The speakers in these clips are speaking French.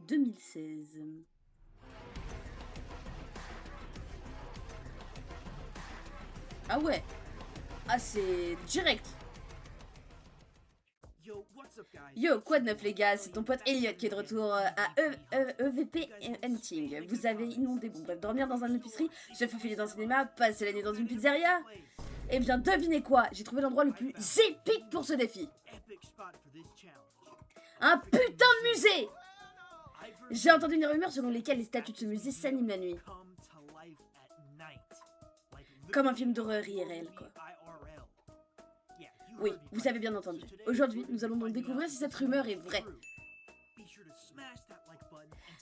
2016. Ah ouais. Ah c'est direct. Yo, quoi de neuf les gars, c'est ton pote Elliot qui est de retour à EVP Hunting. Vous avez inondé, bon bref, dormir dans une épicerie, se faufiler dans un cinéma, passer la nuit dans une pizzeria. Eh bien devinez quoi, j'ai trouvé l'endroit le plus épique pour ce défi. Un putain de musée. J'ai entendu une rumeur selon lesquelles les statues de ce musée s'animent la nuit. Comme un film d'horreur IRL quoi. Oui, vous avez bien entendu. Aujourd'hui, nous allons donc découvrir si cette rumeur est vraie.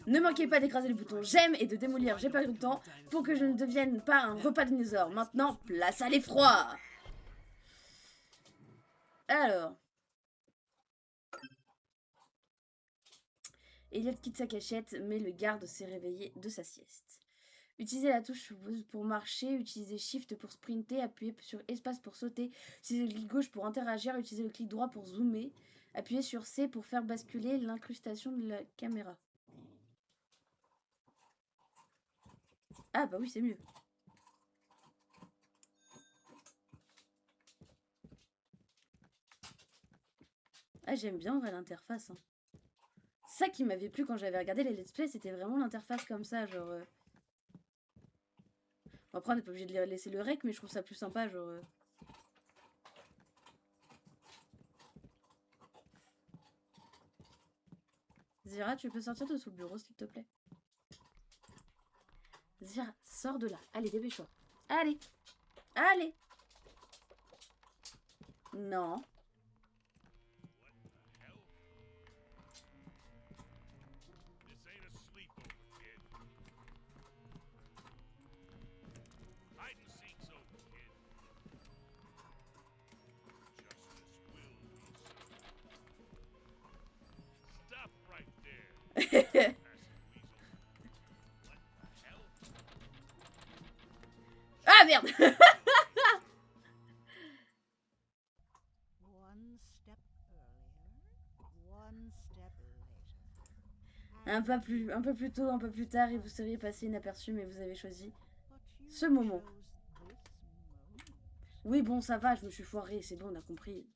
Ne manquez pas d'écraser le bouton j'aime et de démolir j'ai perdu le temps pour que je ne devienne pas un repas de dinosaures. Maintenant, place à l'effroi. Alors. Elliot quitte sa cachette, mais le garde s'est réveillé de sa sieste. Utilisez la touche pour marcher, utilisez Shift pour sprinter, appuyez sur espace pour sauter, utilisez le clic gauche pour interagir, utilisez le clic droit pour zoomer, appuyez sur C pour faire basculer l'incrustation de la caméra. Ah bah oui, c'est mieux. Ah j'aime bien l'interface. Hein. Ça qui m'avait plu quand j'avais regardé les let's play, c'était vraiment l'interface comme ça, genre... Après, on n'est pas obligé de laisser le rec, mais je trouve ça plus sympa, genre... Zira, tu peux sortir de sous le bureau, s'il te plaît. Zira, sors de là. Allez, dépêche-toi. Allez. Allez. Non. Ah merde. Un peu plus tôt, un peu plus tard, et vous seriez passé inaperçu, mais vous avez choisi ce moment. Oui, bon, ça va, je me suis foirée, c'est bon, on a compris.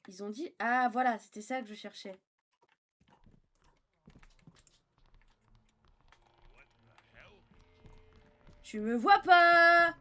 Ils ont dit... Ah, voilà, c'était ça que je cherchais. Tu me vois pas?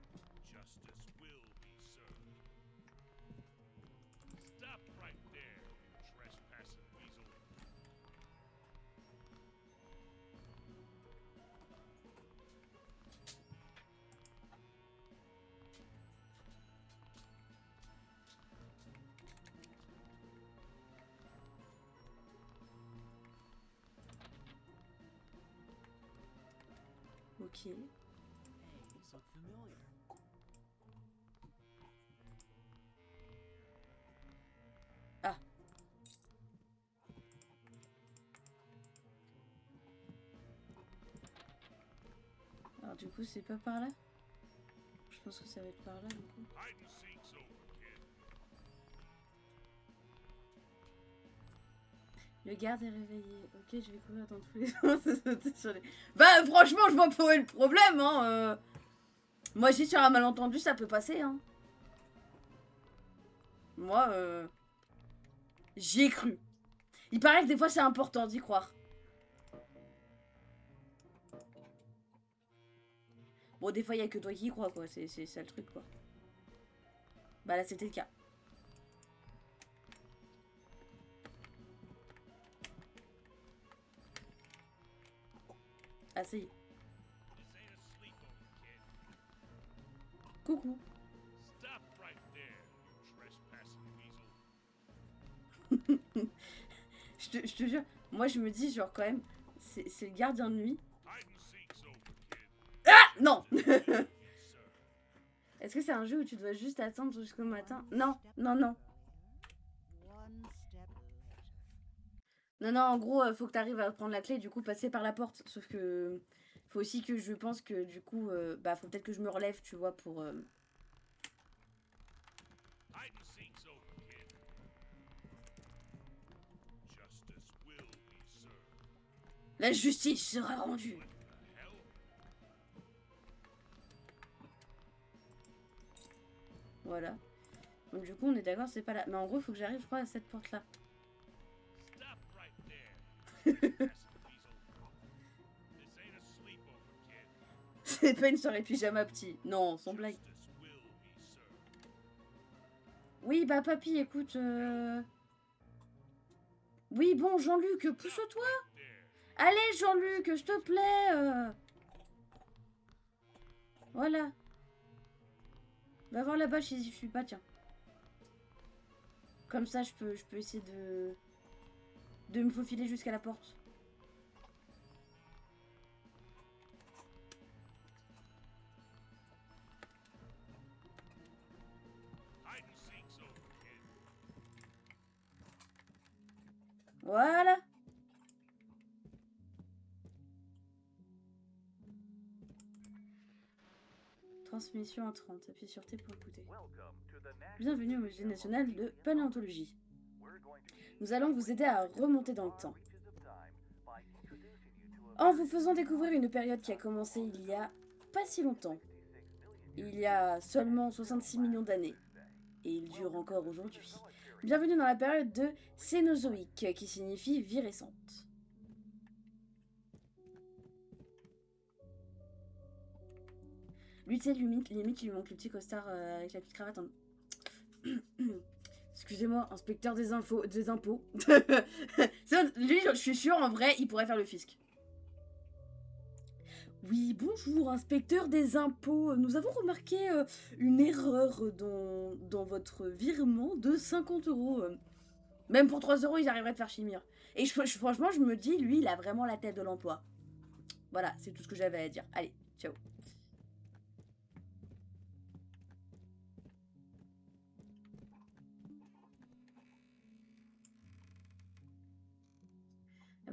Ok. Ah. Alors du coup, c'est pas par là? Je pense que ça va être par là, du coup. Le garde est réveillé. Ok, je vais courir dans tous les sens. Bah, franchement, je vois pas où est le problème, hein. Moi, j'ai sur un malentendu, ça peut passer, hein. Moi, j'y ai cru. Il paraît que des fois, c'est important d'y croire. Bon, des fois, il y a que toi qui y crois, quoi. C'est ça le truc, quoi. Bah là, c'était le cas. Ah, ça y est. Coucou. je te jure, moi je me dis genre quand même, c'est le gardien de nuit. Ah non. Est-ce que c'est un jeu où tu dois juste attendre jusqu'au matin? Non, non, non. Non, non, en gros, faut que tu arrives à prendre la clé et du coup passer par la porte. Sauf que faut aussi que je pense que du coup, bah faut peut-être que je me relève, tu vois, pour... La justice sera rendue. Voilà. Donc du coup, on est d'accord, c'est pas là. Mais en gros, il faut que j'arrive, je crois, à cette porte-là. C'est pas une soirée pyjama petit. Non, sans blague. Oui, bah papy, écoute... Oui, bon, Jean-Luc, pousse-toi. Allez, Jean-Luc, s'il te plaît. Voilà. Va voir là-bas si je suis pas, tiens. Comme ça, je peux essayer de me faufiler jusqu'à la porte. Voilà. Transmission à 30. Appuie sur T pour écouter. Bienvenue au Musée national de paléontologie. Nous allons vous aider à remonter dans le temps. En vous faisant découvrir une période qui a commencé il y a pas si longtemps. Il y a seulement 66 millions d'années. Et il dure encore aujourd'hui. Bienvenue dans la période de Cénozoïque, qui signifie vie récente. Lui, tu sais, limite, il lui manque le petit costard avec la petite cravate. Excusez-moi, inspecteur des impôts. Lui, je suis sûre, en vrai, il pourrait faire le fisc. Oui, bonjour, inspecteur des impôts. Nous avons remarqué une erreur dans votre virement de 50 euros. Même pour 3 euros, ils arriveraient à te faire chimir. Et franchement, je me dis, lui, il a vraiment la tête de l'emploi. Voilà, c'est tout ce que j'avais à dire. Allez, ciao.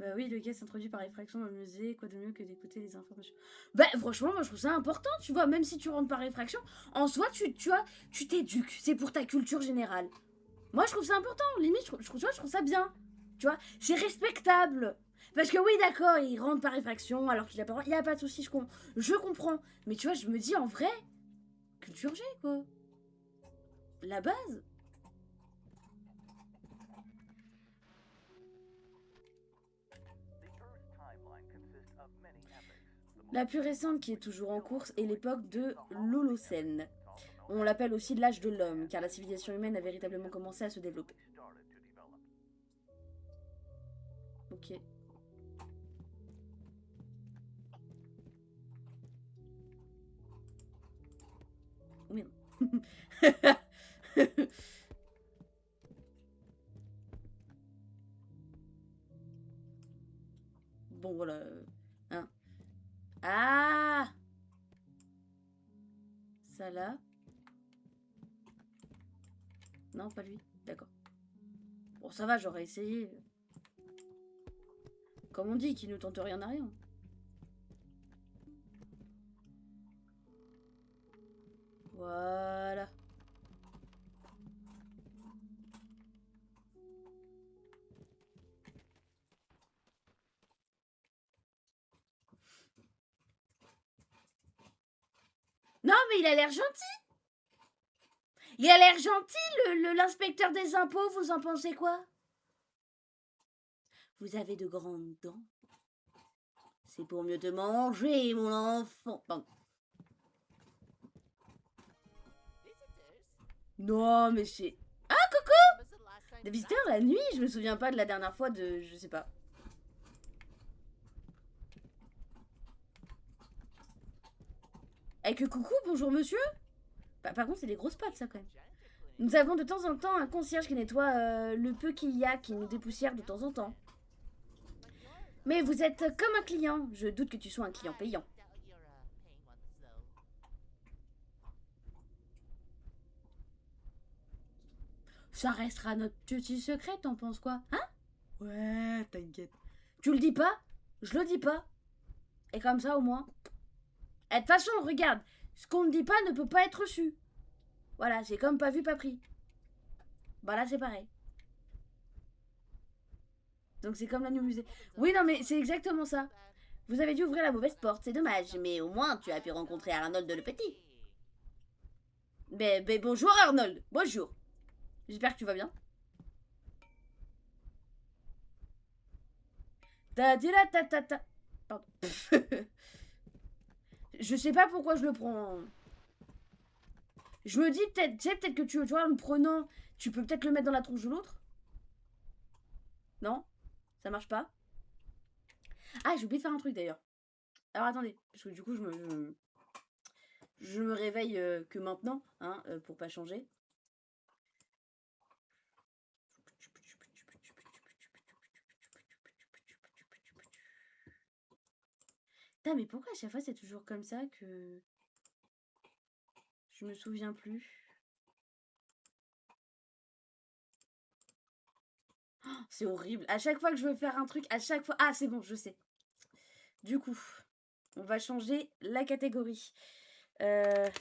Ah bah oui, le gars s'introduit par effraction dans le musée, quoi de mieux que d'écouter les informations. Bah franchement, moi je trouve ça important, tu vois, même si tu rentres par effraction, en soi, tu t'éduques, c'est pour ta culture générale. Moi je trouve ça important, limite, je trouve ça bien, tu vois, c'est respectable. Parce que oui, d'accord, il rentre par effraction alors qu'il a pas le droit, il y a pas de souci, je comprends. Mais tu vois, je me dis en vrai, culture G, quoi. La base. La plus récente qui est toujours en course est l'époque de l'Holocène. On l'appelle aussi l'âge de l'homme, car la civilisation humaine a véritablement commencé à se développer. Ok. Oui. Bon, voilà. Hein. Ah, ça là. Non, pas lui. D'accord. Bon, ça va, j'aurais essayé. Comme on dit, qui ne tente rien n'a rien. Voilà. Non, mais il a l'air gentil. Il a l'air gentil, l'inspecteur des impôts. Vous en pensez quoi? Vous avez de grandes dents. C'est pour mieux te manger, mon enfant. Pardon. Non, mais c'est... Ah, coucou! Des visiteurs la nuit? Je me souviens pas de la dernière fois de... Je sais pas. Avec coucou, bonjour monsieur? Bah, par contre, c'est des grosses pattes, ça, quand même. Nous avons de temps en temps un concierge qui nettoie le peu qu'il y a, qui nous dépoussière de temps en temps. Mais vous êtes comme un client. Je doute que tu sois un client payant. Ça restera notre petit secret, t'en penses quoi? Hein? Ouais, t'inquiète. Tu le dis pas? Je le dis pas. Et comme ça, au moins... Et de toute façon, regarde, ce qu'on ne dit pas ne peut pas être su. Voilà, c'est comme pas vu, pas pris. Bah là, c'est pareil. Donc c'est comme l'agneau musée. Oui, non, mais c'est exactement ça. Vous avez dû ouvrir la mauvaise porte, c'est dommage, mais au moins tu as pu rencontrer Arnold le Petit. Mais bonjour Arnold, bonjour. J'espère que tu vas bien. Ta dit la ta ta ta. Pardon. Je sais pas pourquoi je le prends. Je me dis peut-être, tu sais, peut-être que tu vois, en le prenant, tu peux peut-être le mettre dans la tronche de l'autre. Non? Ça marche pas? Ah, j'ai oublié de faire un truc d'ailleurs. Alors attendez, parce que du coup, je me réveille que maintenant, hein, pour pas changer. Putain, mais pourquoi à chaque fois c'est toujours comme ça que je me souviens plus? Oh, c'est horrible. À chaque fois que je veux faire un truc, à chaque fois. Ah, c'est bon, je sais. Du coup, on va changer la catégorie. Parce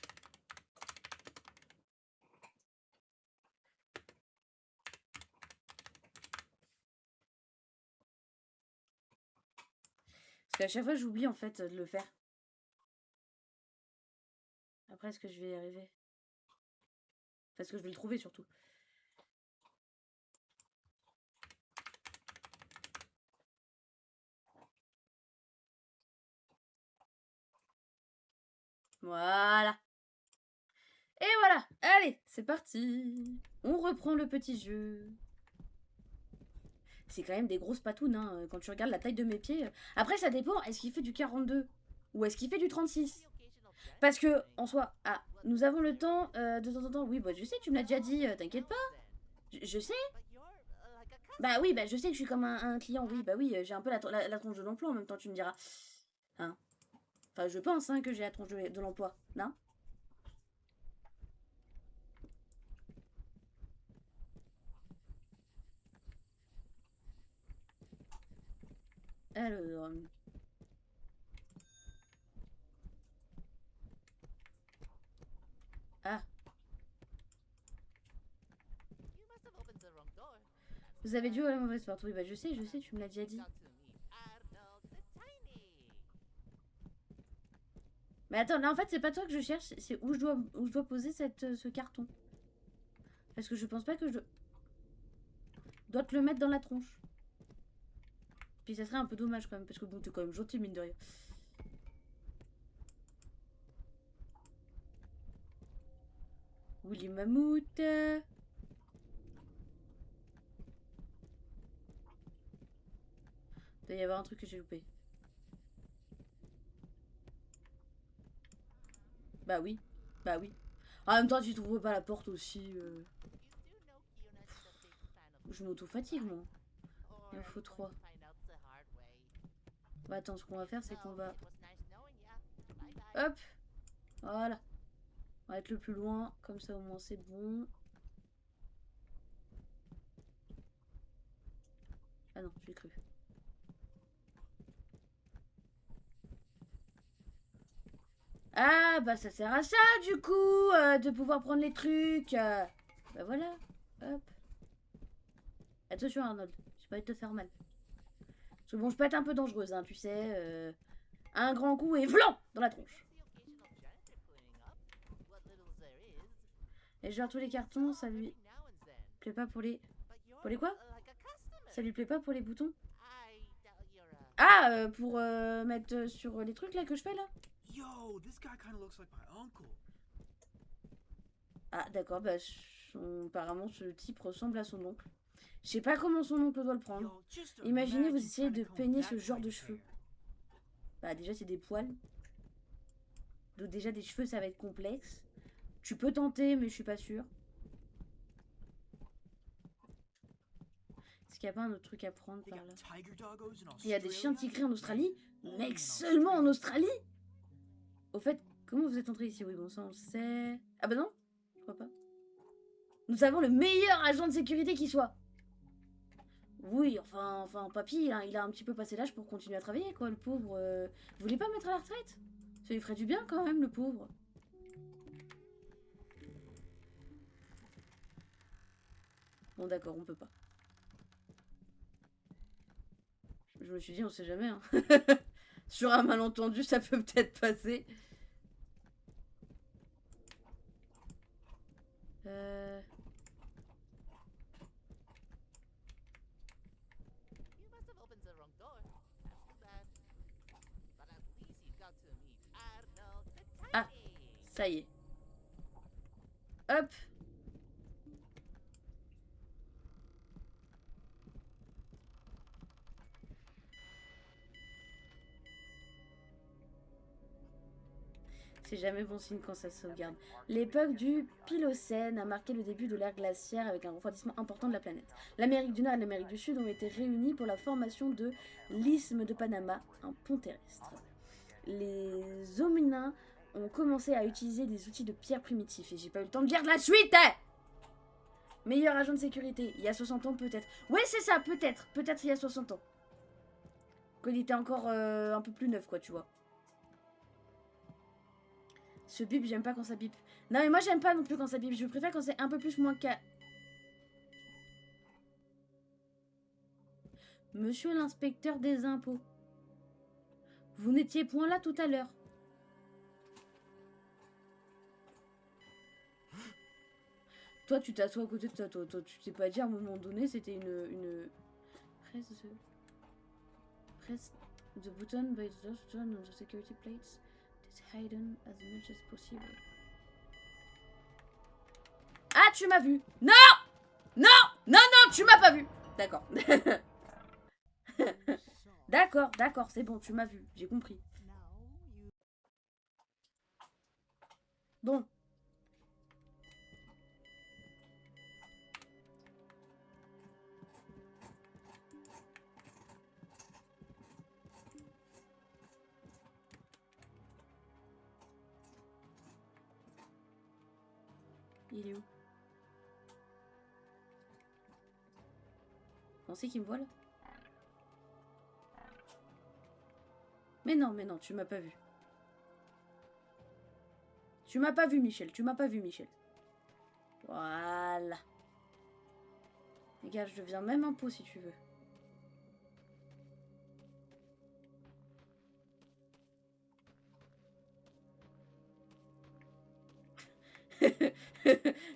qu'à chaque fois, j'oublie en fait de le faire. Après, est-ce que je vais y arriver? Parce que je vais le trouver surtout. Voilà. Et voilà. Allez, c'est parti. On reprend le petit jeu. C'est quand même des grosses patounes, hein, quand tu regardes la taille de mes pieds. Après, ça dépend. Est-ce qu'il fait du 42 ou est-ce qu'il fait du 36? Parce que, en soi, ah, nous avons le temps de temps en temps. Oui, bah, je sais, tu me l'as déjà dit, t'inquiète pas. Je sais. Bah oui, bah je sais que je suis comme un client, oui, bah oui, j'ai un peu la tronche de l'emploi en même temps, tu me diras. Hein. Enfin, je pense hein, que j'ai la tronche de l'emploi, non? Alors. Ah, vous avez dû à la mauvaise porte. Oui, bah je sais, tu me l'as déjà dit. Mais attends, là en fait, c'est pas toi que je cherche, c'est où je dois poser ce carton. Parce que je pense pas que je dois te le mettre dans la tronche. Puis ça serait un peu dommage quand même, parce que bon, t'es quand même gentil, mine de rien. Willy Mammouth. Il doit y avoir un truc que j'ai loupé. Bah oui, bah oui. En même temps, tu trouves pas la porte aussi. Je m'auto-fatigue, moi. Il en faut trois. Bah attends, ce qu'on va faire, c'est qu'on va... Hop, voilà. On va être le plus loin, comme ça au moins c'est bon. Ah non, j'ai cru. Ah, bah ça sert à ça, du coup, de pouvoir prendre les trucs. Bah voilà, hop. Attention Arnold, j'ai pas envie de te faire mal. Parce que bon, je peux être un peu dangereuse, hein, tu sais. Un grand coup et vlan dans la tronche. Et genre tous les cartons, ça lui plaît pas pour les... Pour les quoi? Ça lui plaît pas pour les boutons? Ah, pour mettre sur les trucs là que je fais là? Ah, d'accord, bah apparemment ce type ressemble à son oncle. Je sais pas comment son oncle doit le prendre. Imaginez, vous essayez de peigner ce genre de cheveux. Bah, déjà, c'est des poils. Donc, déjà, des cheveux, ça va être complexe. Tu peux tenter, mais je suis pas sûre. Est-ce qu'il n'y a pas un autre truc à prendre par là? Il y a des chiens tigrés en Australie? Mec, seulement en Australie? Au fait, comment vous êtes entré ici? Oui, bon, ça on le sait. Ah bah non? Je crois pas. Nous avons le meilleur agent de sécurité qui soit. Oui, enfin, papy, il a un petit peu passé l'âge pour continuer à travailler, quoi, le pauvre. Vous voulez pas mettre à la retraite? Ça lui ferait du bien quand même, le pauvre. Bon, d'accord, on peut pas. Je me suis dit, on sait jamais. Hein. Sur un malentendu, ça peut peut-être passer. Ah, ça y est. Hop. C'est jamais bon signe quand ça sauvegarde. L'époque du Pilocène a marqué le début de l'ère glaciaire avec un refroidissement important de la planète. L'Amérique du Nord et l'Amérique du Sud ont été réunies pour la formation de l'isthme de Panama, un pont terrestre. Les hominiens ont commencé à utiliser des outils de pierre primitifs et j'ai pas eu le temps de lire de la suite. Meilleur agent de sécurité, il y a 60 ans peut-être. Ouais c'est ça, peut-être il y a 60 ans. Quand il était encore un peu plus neuf quoi tu vois. Ce bip, j'aime pas quand ça bip. Non mais moi j'aime pas non plus quand ça bip. Je préfère quand c'est un peu plus moins qu'à... Monsieur l'inspecteur des impôts. Vous n'étiez point là tout à l'heure. Toi tu t'assois à côté de toi. Toi tu t'es pas dit à un moment donné c'était une... Press the button by the turn on the security plates. It's hidden as much as possible. Ah, tu m'as vu. Non. Non. Non, non, tu m'as pas vu. D'accord. D'accord, c'est bon, tu m'as vu. J'ai compris. Bon. Il est où? Vous pensez qu'il me voit là? Mais non, tu m'as pas vu. Tu m'as pas vu, Michel. Tu m'as pas vu, Michel. Voilà. Regarde, je deviens même un pot si tu veux.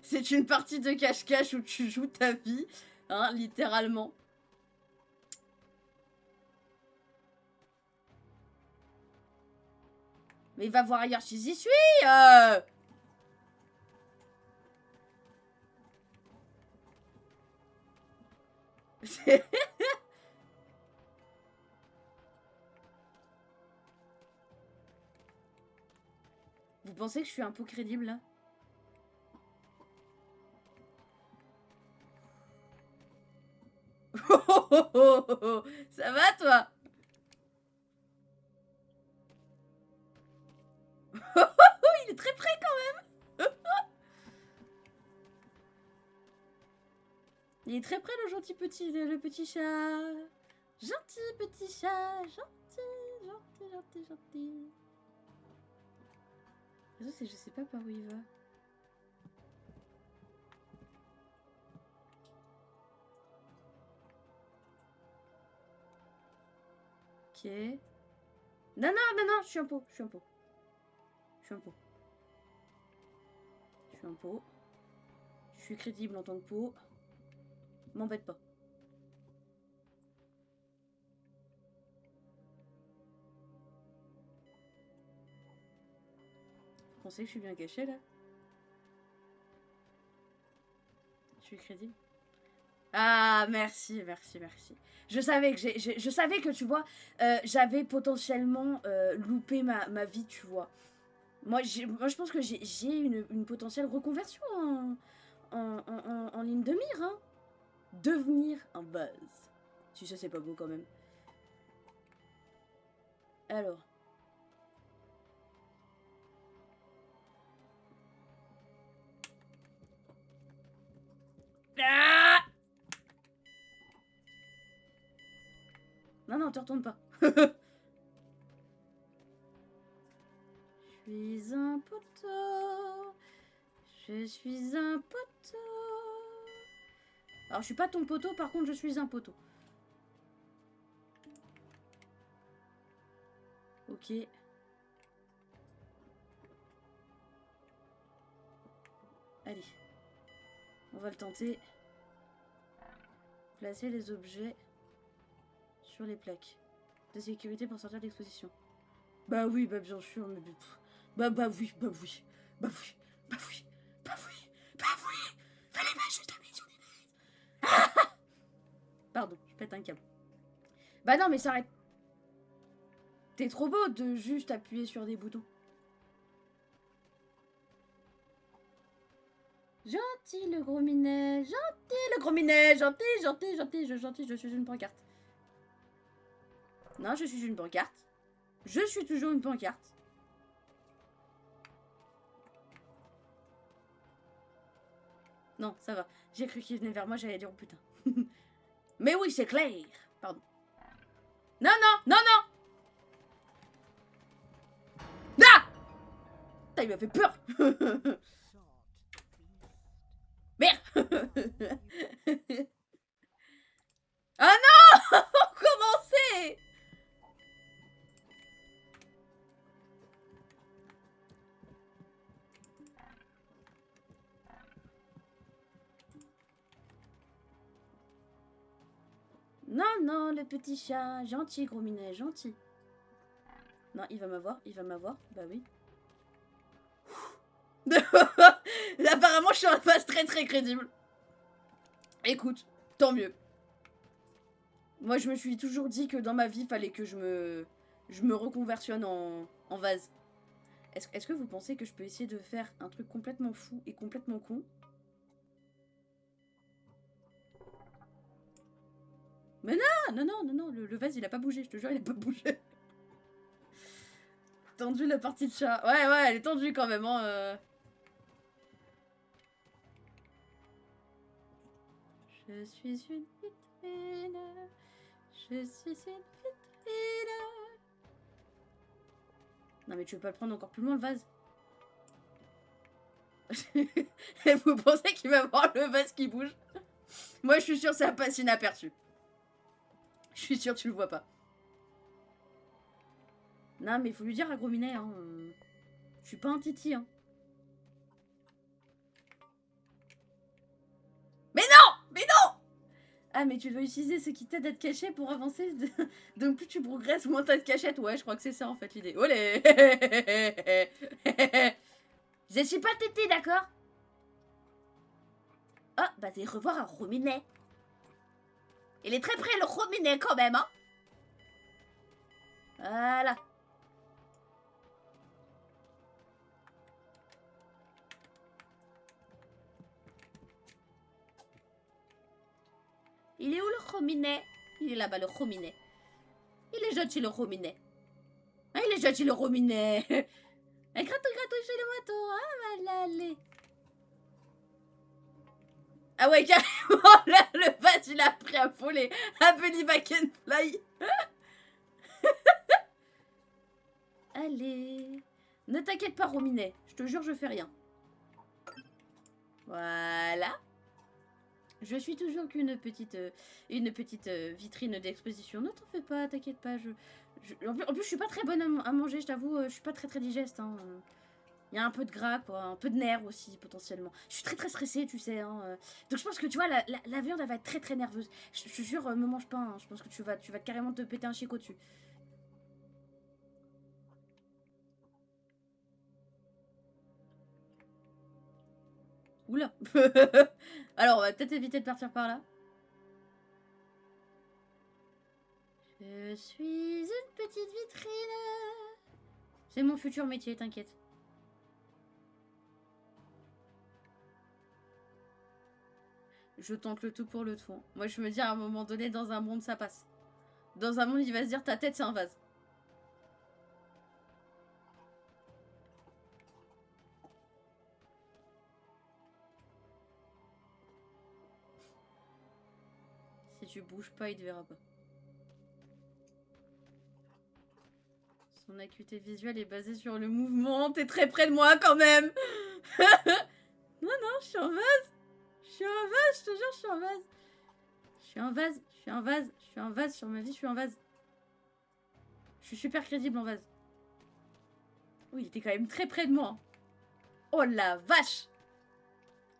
C'est une partie de cache-cache où tu joues ta vie, hein, littéralement. Mais il va voir ailleurs si j'y suis. Vous pensez que je suis un peu crédible là? Ça va toi? Il est très près quand même. Il est très près le gentil petit, le petit chat. Gentil petit chat, gentil. Je sais pas par où il va. Ok. Non, je suis un pot, je suis un pot. Je suis crédible en tant que pot. M'embête pas. Vous pensez que je suis bien cachée là? Je suis crédible. Ah, merci. Je savais que tu vois, j'avais potentiellement loupé ma vie, tu vois. Moi, je pense que j'ai une potentielle reconversion en ligne de mire, hein. Devenir un buzz. Si ça, c'est pas beau quand même. Alors. Ah non, te retourne pas. Je suis un poteau. Je suis un poteau. Alors, je suis pas ton poteau, par contre, je suis un poteau. Ok. Allez. On va le tenter. Placer les objets sur les plaques de sécurité pour sortir de l'exposition. Bah oui, bah bien sûr, mais... Bah oui, bah oui. Bah oui, bah oui, bah oui, bah oui. Fallait pas juste appuyer sur les vases. Pardon, je pète un câble. Bah non, mais ça arrête. T'es trop beau de juste appuyer sur des boutons. Gentil le gros minet, gentil le gros minet, gentil, je suis une pancarte. Non, je suis une pancarte. Je suis toujours une pancarte. Non, ça va. J'ai cru qu'il venait vers moi, j'allais dire oh putain. Mais oui, c'est clair. Pardon. Non, non, non, non. Ah! Putain, il m'a fait peur. Merde. Ah non. Recommencer. Non, non, le petit chat. Gentil, gros minet, gentil. Non, il va m'avoir, bah oui. Apparemment, je suis en face très très crédible. Écoute, tant mieux. Moi, je me suis toujours dit que dans ma vie, fallait que je me reconversionne en vase. Est-ce que vous pensez que je peux essayer de faire un truc complètement fou et complètement con? Mais non, le vase, il a pas bougé, je te jure, il a pas bougé. Tendu la partie de chat. Ouais, elle est tendue quand même, hein. Je suis une vitrine. Je suis une vitrine. Non mais tu veux pas le prendre encore plus loin, le vase? Et vous pensez qu'il va voir le vase qui bouge? Moi, je suis sûre que ça passe inaperçu. Je suis sûre que tu le vois pas. Non, mais il faut lui dire à Gros Minet, hein. Je suis pas un titi, hein. Mais non! Mais non! Ah, mais tu dois utiliser ce qui t'aide à te cacher pour avancer. Donc plus tu progresses, moins t'as de cachette. Ouais, je crois que c'est ça en fait l'idée. Olé! Je suis pas tété, d'accord? Oh, bah c'est revoir un Rominet. Il est très près le Rominet quand même, hein? Voilà. Il est où le Rominet? Il est là-bas le Rominet. Il est gentil le Rominet. Ah, il est gentil le Rominet. Gratte chez le maton. Ah, malale. Ah ouais, carrément, là, le vase, il a pris un voler. Un Bunny Back and Fly. Allez. Ne t'inquiète pas, Rominet. Je te jure, je fais rien. Voilà. Je suis toujours qu'une petite, vitrine d'exposition. Ne t'en fais pas, t'inquiète pas. En plus, je suis pas très bonne à manger, je t'avoue. Je suis pas très très digeste. Hein. Il y a un peu de gras, quoi. Un peu de nerfs aussi, potentiellement. Je suis très très stressée, tu sais. Hein. Donc je pense que, tu vois, la viande, elle va être très très nerveuse. Je te jure, me mange pas. Hein. Je pense que tu vas carrément te péter un chicot dessus. Oula. Alors, on va peut-être éviter de partir par là. Je suis une petite vitrine. C'est mon futur métier, t'inquiète. Je tente le tout pour le tout. Moi, je me dis à un moment donné, dans un monde, ça passe. Dans un monde, il va se dire, ta tête, c'est un vase. Si tu bouges pas, il te verra pas. Son acuité visuelle est basée sur le mouvement. T'es très près de moi, quand même. Non, je suis en vase. Je suis en vase, je te jure, je suis en vase. Je suis un vase, je suis un vase, je suis un vase sur ma vie, je suis un vase. Je suis super crédible en vase. Oui, il était quand même très près de moi. Oh la vache!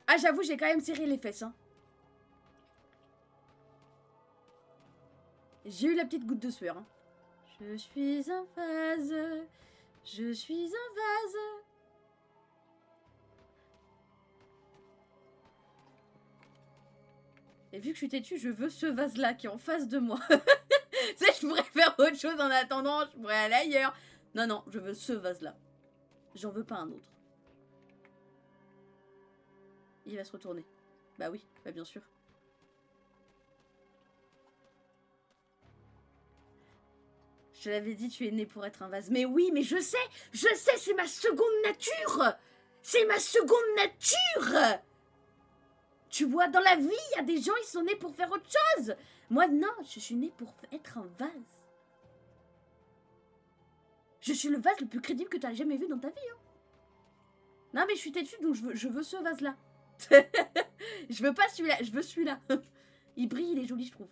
Ah, j'avoue, j'ai quand même serré les fesses. Hein. J'ai eu la petite goutte de sueur. Hein. Je suis un vase. Je suis un vase. Et vu que je suis têtue, je veux ce vase-là qui est en face de moi. Tu sais, je pourrais faire autre chose en attendant. Je pourrais aller ailleurs. Non, non, je veux ce vase-là. J'en veux pas un autre. Il va se retourner. Bah oui, bah bien sûr. Je l'avais dit, tu es né pour être un vase. Mais oui, mais je sais, c'est ma seconde nature. C'est ma seconde nature. Tu vois, dans la vie, il y a des gens, ils sont nés pour faire autre chose. Moi, non, je suis née pour être un vase. Je suis le vase le plus crédible que tu as jamais vu dans ta vie. Hein. Non, mais je suis têtue, donc je veux ce vase-là. Je veux pas celui-là, je veux celui-là. Il brille, il est joli, je trouve.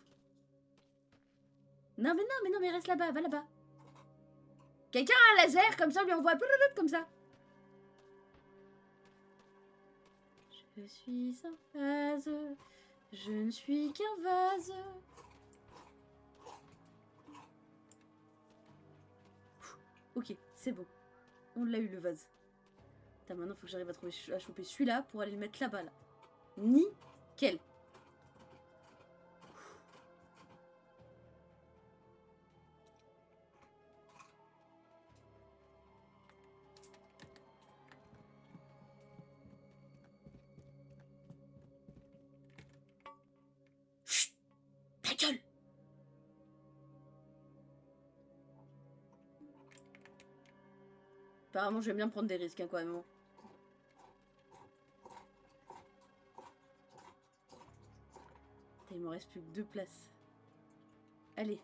Non, mais reste là-bas, va là-bas. Quelqu'un a un laser, comme ça, on lui envoie comme ça. Je suis un vase, je ne suis qu'un vase. Ok, c'est bon. On l'a eu le vase. Putain, maintenant, faut que j'arrive à choper celui-là pour aller le mettre là-bas, là. Nickel. Chut, ta gueule. Apparemment, j'aime bien prendre des risques, hein, quand même. Il me reste plus que 2 places. Allez.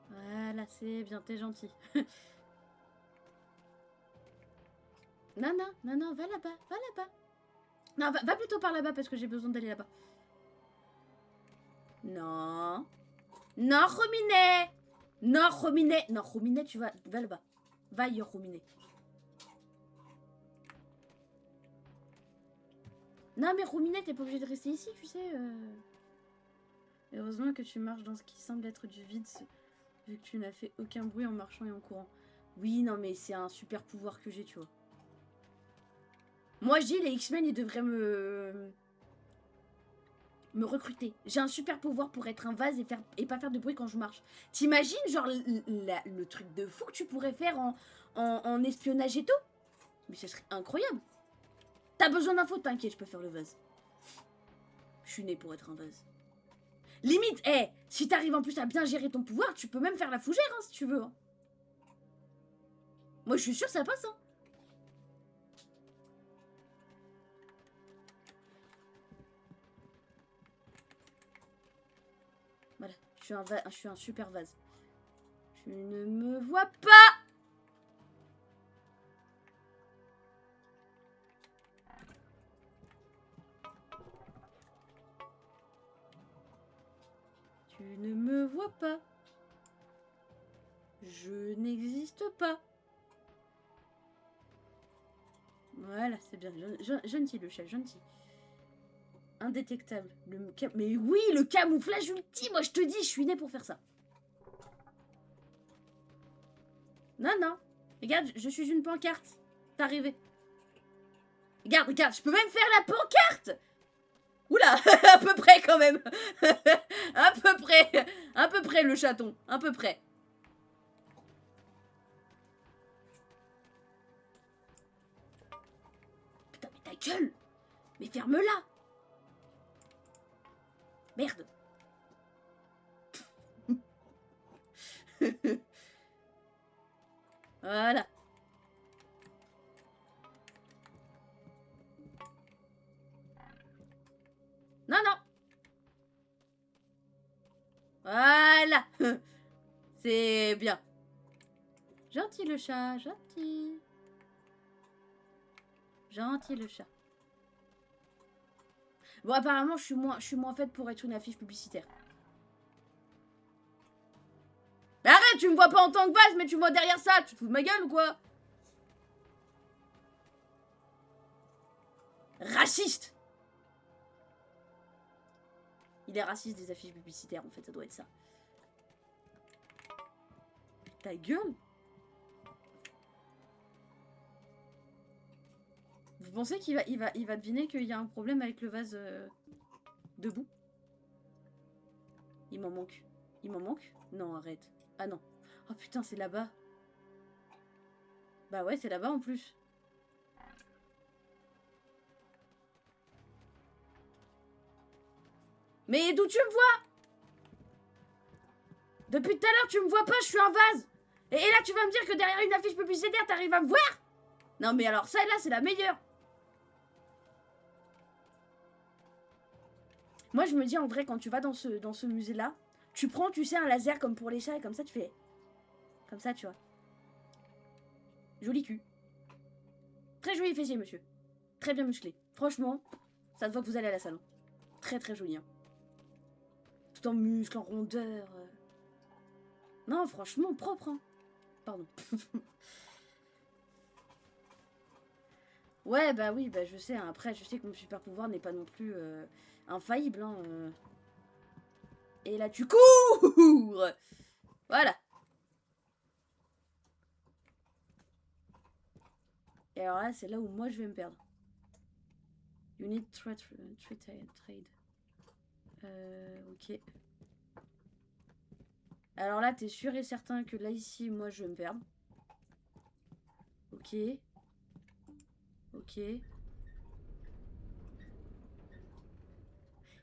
Voilà, c'est bien, t'es gentil. Non, va là-bas, va là-bas. Non, va plutôt par là-bas parce que j'ai besoin d'aller là-bas. Non. Non, Rominet. Non, Rominet. Non, Rominet, tu vas là-bas. Va ailleurs, Rominet. Non, mais Rominet, t'es pas obligé de rester ici, tu sais. Heureusement que tu marches dans ce qui semble être du vide, vu que tu n'as fait aucun bruit en marchant et en courant. Oui, non, mais c'est un super pouvoir que j'ai, tu vois. Moi, je dis, les X-Men, ils devraient me recruter. J'ai un super pouvoir pour être un vase et pas faire de bruit quand je marche. T'imagines, genre, le truc de fou que tu pourrais faire en espionnage et tout? Mais ce serait incroyable. T'as besoin d'infos, t'inquiète, je peux faire le vase. Je suis née pour être un vase. Limite, si t'arrives en plus à bien gérer ton pouvoir, tu peux même faire la fougère, hein, si tu veux. Hein. Moi, je suis sûre, ça passe, hein. Voilà, je suis un super vase. Tu ne me vois pas. Tu ne me vois pas. Je n'existe pas. Voilà, c'est bien. Gentil, le chat, gentil. Indétectable. Mais oui, le camouflage ultime. Moi, je te dis, je suis née pour faire ça. Non. Regarde, je suis une pancarte. T'es arrivé. Regarde, je peux même faire la pancarte. Oula, à peu près quand même. À peu près le chaton. À peu près. Putain, mais ta gueule. Mais ferme-la. Merde. Voilà. Non. Voilà. C'est bien. Gentil le chat, gentil. Gentil le chat. Bon, apparemment, je suis moins faite pour être une affiche publicitaire. Mais arrête, tu me vois pas en tant que vase, mais tu me vois derrière ça. Tu te fous de ma gueule ou quoi? Raciste! Il est raciste des affiches publicitaires, en fait, ça doit être ça. Ta gueule? Vous pensez qu'il va deviner qu'il y a un problème avec le vase debout? Il m'en manque. Il m'en manque? Non, arrête. Ah non. Oh putain, c'est là-bas. Bah ouais, c'est là-bas en plus. Mais d'où tu me vois? Depuis tout à l'heure, tu me vois pas, je suis un vase. Et là, tu vas me dire que derrière une affiche publicitaire, t'arrives à me voir? Non, mais alors ça, là, c'est la meilleure. Moi, je me dis, en vrai, quand tu vas dans ce musée-là, tu prends, tu sais, un laser comme pour les chats, et comme ça, tu fais... Comme ça, tu vois. Joli cul. Très joli fessier, monsieur. Très bien musclé. Franchement, ça se voit que vous allez à la salle. Très, très joli, hein. Tout en muscles, en rondeur. Non, franchement, propre, hein. Pardon. Ouais, bah oui, bah je sais. Hein. Après, je sais que mon super pouvoir n'est pas non plus infaillible. Hein. Et là, tu cours. Voilà. Et alors là, c'est là où moi, je vais me perdre. You need trade. Ok. Alors là, t'es sûr et certain que là, ici, moi, je vais me perdre. Ok. Ok.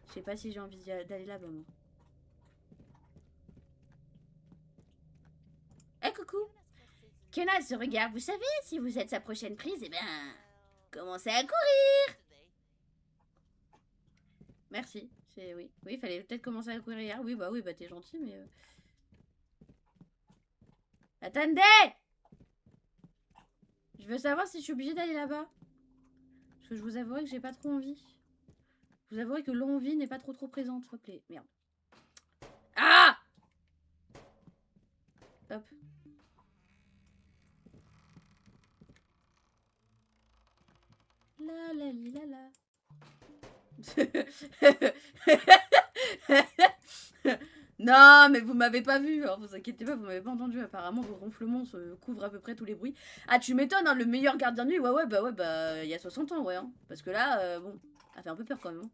Je sais pas si j'ai envie d'aller là-bas, moi. Eh, coucou. Kenna se regarde. Vous savez, si vous êtes sa prochaine prise, eh ben... Commencez à courir. Merci. Oui, il fallait peut-être commencer à courir hier. Oui, bah t'es gentil, mais... Attendez! Je veux savoir si je suis obligée d'aller là-bas. Parce que je vous avouerai que j'ai pas trop envie. Je vous avouerai que l'envie n'est pas trop présente. Hop les... Merde. Ah! Hop. La la li la la. Non, mais vous m'avez pas vu, alors vous inquiétez pas, vous m'avez pas entendu. Apparemment, vos ronflements se couvrent à peu près tous les bruits. Ah, tu m'étonnes, hein, le meilleur gardien de nuit, ouais, il y a 60 ans, ouais. Hein. Parce que là, bon, ça fait un peu peur quand même. Hein.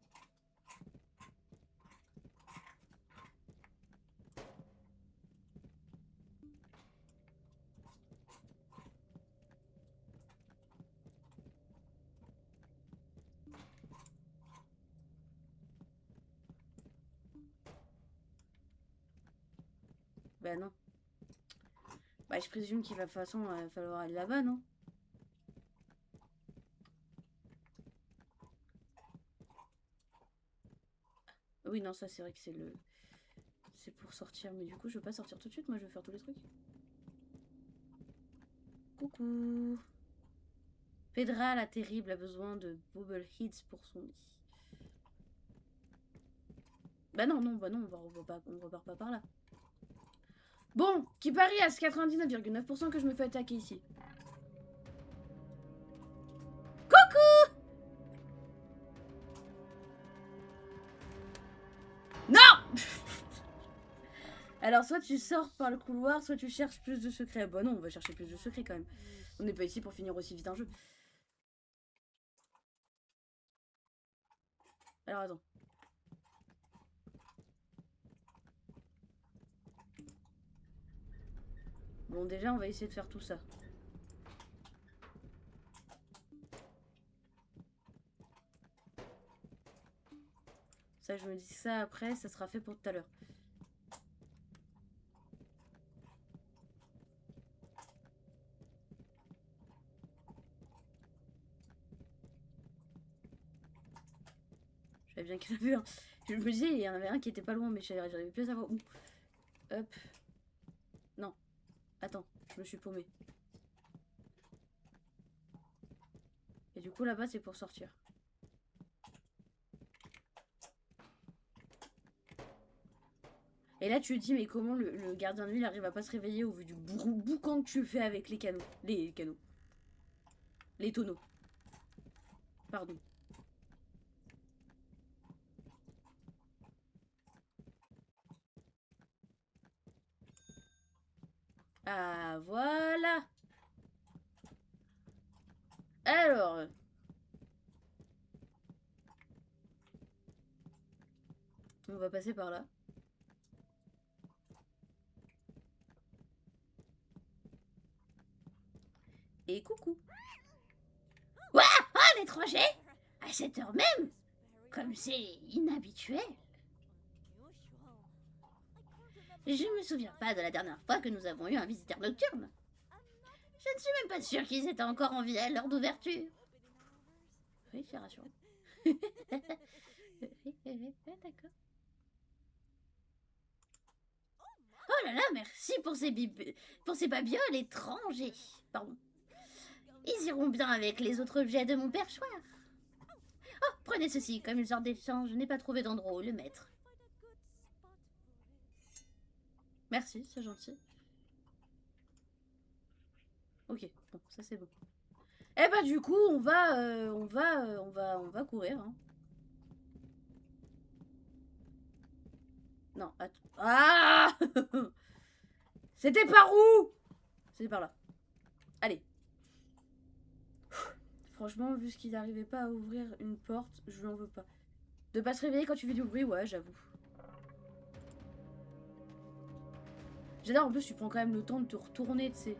Bah non. Bah je présume qu'il va de toute façon falloir aller là-bas, non? Oui, non, ça c'est vrai que c'est le... C'est pour sortir, mais du coup je veux pas sortir tout de suite, moi je veux faire tous les trucs. Coucou. Pedra la terrible a besoin de Bubble Hits pour son lit. Bah non, on repart pas par là. Bon, qui parie à 99,9% que je me fais attaquer ici. Coucou! Non! Alors, soit tu sors par le couloir, soit tu cherches plus de secrets. Bah non, on va chercher plus de secrets quand même. On n'est pas ici pour finir aussi vite un jeu. Alors, attends. Bon, déjà, on va essayer de faire tout ça. Ça, je me dis ça après, ça sera fait pour tout à l'heure. Je savais bien qu'il y en avait un. Je me disais, il y en avait un qui était pas loin, mais j'arrivais plus à savoir où. Hop. Non. Attends, je me suis paumée. Et du coup, là-bas, c'est pour sortir. Et là, tu te dis, mais comment le gardien de nuit, il arrive à pas se réveiller au vu du boucan que tu fais avec les canaux. Les canaux. Les tonneaux. Pardon. Ah, voilà. Alors. On va passer par là. Et coucou. Ouah, un étranger? À cette heure même? Comme c'est inhabituel. Je me souviens pas de la dernière fois que nous avons eu un visiteur nocturne. Je ne suis même pas sûre qu'ils étaient encore en vie à l'heure d'ouverture. Oui, c'est rassurant. D'accord. Oh là là, merci pour ces babioles étrangers. Pardon. Ils iront bien avec les autres objets de mon perchoir. Oh, prenez ceci, comme une sorte d'échange. Je n'ai pas trouvé d'endroit où le mettre. Merci, c'est gentil. Ok, bon, ça c'est bon. Eh ben du coup, on va courir. Hein. Non, attends. Ah c'était par où? C'était par là. Allez. Franchement, vu ce qu'il n'arrivait pas à ouvrir une porte, je lui en veux pas. De pas se réveiller quand tu fais du bruit, ouais, j'avoue. J'adore, en plus, tu prends quand même le temps de te retourner, tu sais.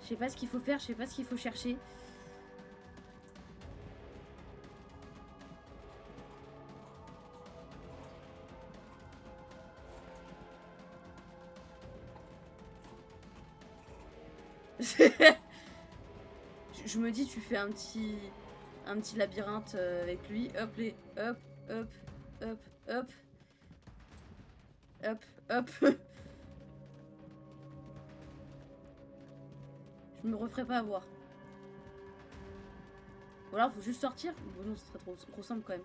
Je sais pas ce qu'il faut faire, je sais pas ce qu'il faut chercher. Je me dis, tu fais un petit labyrinthe avec lui. Hop, hop, hop, hop, hop. Hop, hop. Je me referai pas avoir. Ou alors, faut juste sortir. Bon, non, ce serait trop simple quand même.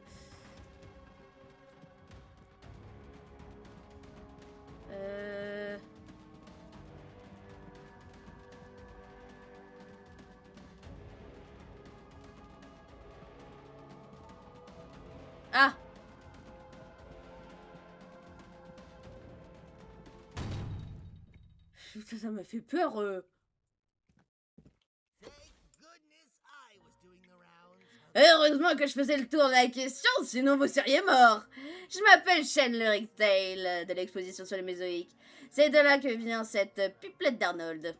Ah! Putain, ça m'a fait peur. Heureusement que je faisais le tour de la question, sinon vous seriez mort. Je m'appelle Shane le Ricktail de l'exposition sur les Mésoïques. C'est de là que vient cette pipelette d'Arnold.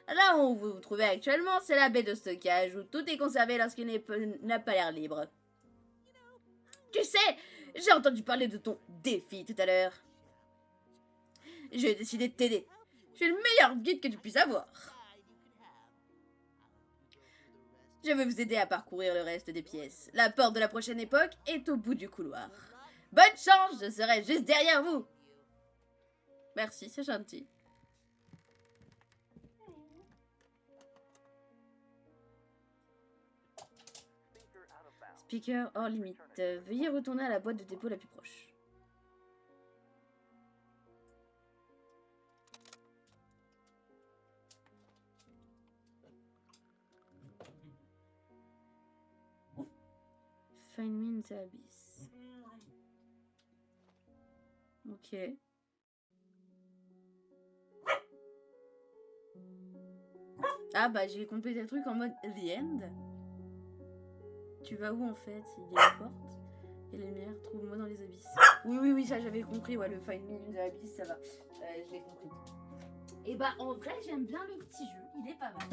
Là où vous vous trouvez actuellement, c'est la baie de stockage où tout est conservé lorsqu'il n'a pas l'air libre. Tu sais, j'ai entendu parler de ton défi tout à l'heure. J'ai décidé de t'aider. Je suis le meilleur guide que tu puisses avoir. Je vais vous aider à parcourir le reste des pièces. La porte de la prochaine époque est au bout du couloir. Bonne chance, je serai juste derrière vous. Merci, c'est gentil. Speaker hors limite. Veuillez retourner à la boîte de dépôt la plus proche. Find me in the abyss. Ok. Ah bah j'ai complété le truc en mode The End. Tu vas où en fait? Il y a une porte. Et les lumières, trouve-moi dans les abysses. Oui, ça j'avais compris. Ouais, le Find Me in the Abyss, ça va. Je l'ai compris. Et bah en vrai, j'aime bien le petit jeu. Il est pas mal.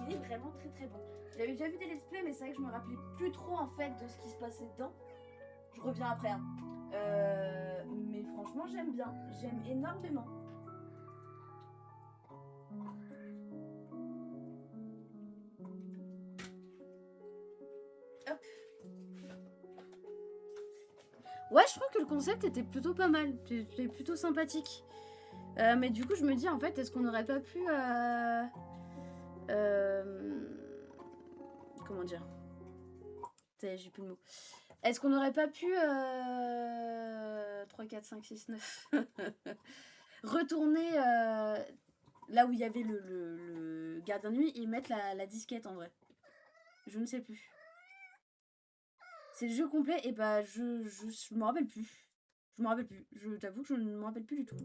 Il est vraiment très bon. J'avais déjà vu des let's play, mais c'est vrai que je me rappelais plus trop en fait de ce qui se passait dedans. Je reviens après. Hein. Mais franchement, j'aime bien. J'aime énormément. Hop. Ouais, je trouve que le concept était plutôt pas mal. C'était plutôt sympathique. Mais du coup, je me dis, en fait, est-ce qu'on n'aurait pas pu... comment dire? Ça y est, j'ai plus le mot. Est-ce qu'on n'aurait pas pu... 3, 4, 5, 6, 9... retourner là où il y avait le gardien de nuit et mettre la disquette, en vrai. Je ne sais plus. C'est le jeu complet et bah je me rappelle plus. Je me rappelle plus. Je t'avoue que je ne me rappelle plus du tout.